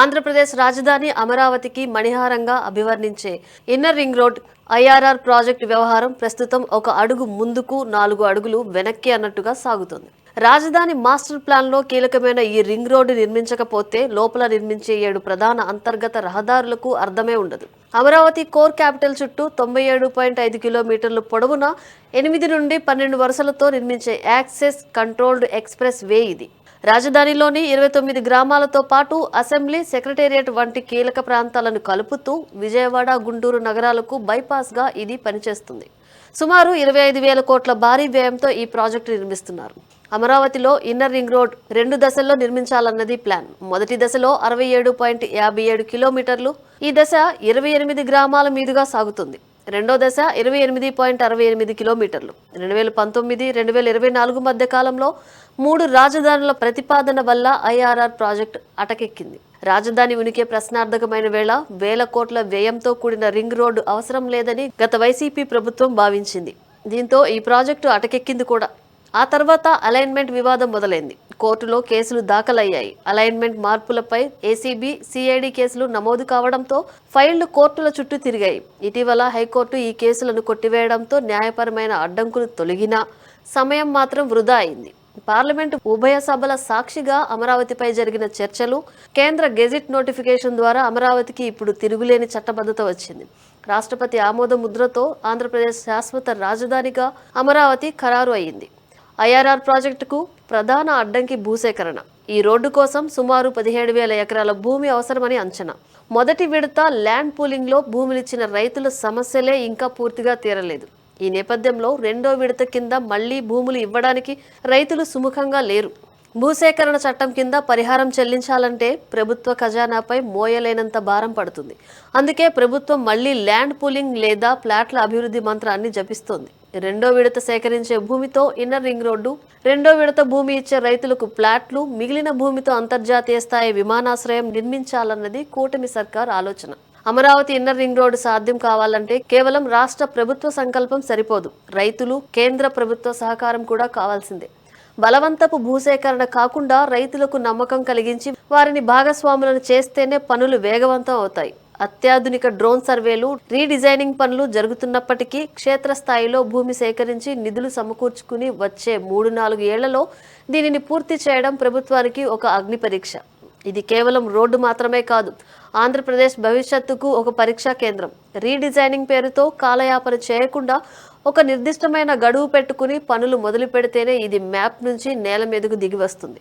ఆంధ్రప్రదేశ్ రాజధాని అమరావతికి మణిహారంగా అభివర్ణించే inner ring road IRR project వ్యవహారం ప్రస్తుతం ఒక అడుగు ముందుకు 4 అడుగులు వెనక్కి అన్నట్టుగా సాగుతుంది. రాజధాని మాస్టర్ ప్లాన్ లో కీలకమైన ఈ రింగ్ రోడ్డు నిర్మించకపోతే లోపల నిర్మించే 7 ప్రధాన అంతర్గత రహదారులకు అర్థమే ఉండదు. అమరావతి కోర్ క్యాపిటల్ చుట్టూ 97.5 కిలోమీటర్ల పొడవున 8 నుండి 12 వరుసలతో నిర్మించే యాక్సెస్ కంట్రోల్డ్ ఎక్స్ప్రెస్ వే ఇది. రాజధానిలోని 29 గ్రామాలతో పాటు అసెంబ్లీ, సెక్రటేరియట్ వంటి కీలక ప్రాంతాలను కలుపుతూ విజయవాడ, గుంటూరు నగరాలకు బైపాస్గా ఇది పనిచేస్తుంది. సుమారు 25,000 కోట్ల భారీ వ్యయంతో ఈ ప్రాజెక్టు నిర్మిస్తున్నారు. అమరావతిలో ఇన్నర్ రింగ్ రోడ్ 2 దశల్లో నిర్మించాలన్నది ప్లాన్. మొదటి దశలో 67.57 కిలోమీటర్లు. ఈ దశ 28 గ్రామాల మీదుగా సాగుతుంది. రెండో దశ 28.68 కిలోమీటర్లు. 2019-2024 మధ్య కాలంలో 3 రాజధానుల ప్రతిపాదన వల్ల ఐఆర్ఆర్ ప్రాజెక్టు అటకెక్కింది. రాజధాని ఉనికి ప్రశ్నార్థకమైన వేళ వేల కోట్ల వ్యయంతో కూడిన రింగ్ రోడ్డు అవసరం లేదని గత వైసీపీ ప్రభుత్వం భావించింది. దీంతో ఈ ప్రాజెక్టు అటకెక్కింది కూడా. ఆ తర్వాత అలైన్మెంట్ వివాదం మొదలైంది. కోర్టులో కేసులు దాఖలయ్యాయి. అలైన్మెంట్ మార్పులపై ఏసీబీ, సిఐడి కేసులు నమోదు కావడంతో ఫైళ్లు కోర్టుల చుట్టూ తిరిగాయి. ఇటీవల హైకోర్టు ఈ కేసులను కొట్టివేయడంతో న్యాయపరమైన అడ్డంకులు తొలగినా సమయం మాత్రం వృధా అయింది. పార్లమెంటు ఉభయ సభల సాక్షిగా అమరావతిపై జరిగిన చర్చలు, కేంద్ర గెజిట్ నోటిఫికేషన్ ద్వారా అమరావతికి ఇప్పుడు తిరుగులేని చట్టబద్ధత వచ్చింది. రాష్ట్రపతి ఆమోద ముద్రతో ఆంధ్రప్రదేశ్ శాశ్వత రాజధానిగా అమరావతి ఖరారు అయింది. ఐఆర్ఆర్ ప్రాజెక్టుకు ప్రధాన అడ్డంకి భూసేకరణ. ఈ రోడ్డు కోసం సుమారు 17,000 ఎకరాల భూమి అవసరమని అంచనా. మొదటి విడత ల్యాండ్ పూలింగ్లో భూములిచ్చిన రైతుల సమస్యలే ఇంకా పూర్తిగా తీరలేదు. ఈ నేపథ్యంలో రెండో విడత కింద మళ్లీ భూములు ఇవ్వడానికి రైతులు సుముఖంగా లేరు. భూసేకరణ చట్టం కింద పరిహారం చెల్లించాలంటే ప్రభుత్వ ఖజానాపై మోయలేనంత భారం పడుతుంది. అందుకే ప్రభుత్వం మళ్లీ ల్యాండ్ పూలింగ్ లేదా ప్లాట్ల అభివృద్ధి మంత్రాన్ని జపిస్తోంది. రెండో విడత సేకరించే భూమితో ఇన్నర్ రింగ్ రోడ్డు, రెండో విడత భూమి ఇచ్చే రైతులకు ప్లాట్లు, మిగిలిన భూమితో అంతర్జాతీయ స్థాయి విమానాశ్రయం నిర్మించాలన్నది కూటమి సర్కార్ ఆలోచన. అమరావతి ఇన్నర్ రింగ్ రోడ్డు సాధ్యం కావాలంటే కేవలం రాష్ట్ర ప్రభుత్వ సంకల్పం సరిపోదు. రైతులు, కేంద్ర ప్రభుత్వ సహకారం కూడా కావాల్సిందే. బలవంతపు భూసేకరణ కాకుండా రైతులకు నమ్మకం కలిగించి వారిని భాగస్వాములను చేస్తేనే పనులు వేగవంతం అవుతాయి. అత్యాధునిక డ్రోన్ సర్వేలు, రీడిజైనింగ్ పనులు జరుగుతున్నప్పటికీ క్షేత్రస్థాయిలో భూమి సేకరించి నిధులు సమకూర్చుకుని వచ్చే 3-4 ఏళ్లలో దీనిని పూర్తి చేయడం ప్రభుత్వానికి ఒక అగ్ని పరీక్ష. ఇది కేవలం రోడ్డు మాత్రమే కాదు, ఆంధ్రప్రదేశ్ భవిష్యత్తుకు ఒక పరీక్షా కేంద్రం. రీడిజైనింగ్ పేరుతో కాలయాపన చేయకుండా ఒక నిర్దిష్టమైన గడువు పెట్టుకుని పనులు మొదలు పెడితేనే ఇది మ్యాప్ నుంచి నేల మీదకు దిగి వస్తుంది.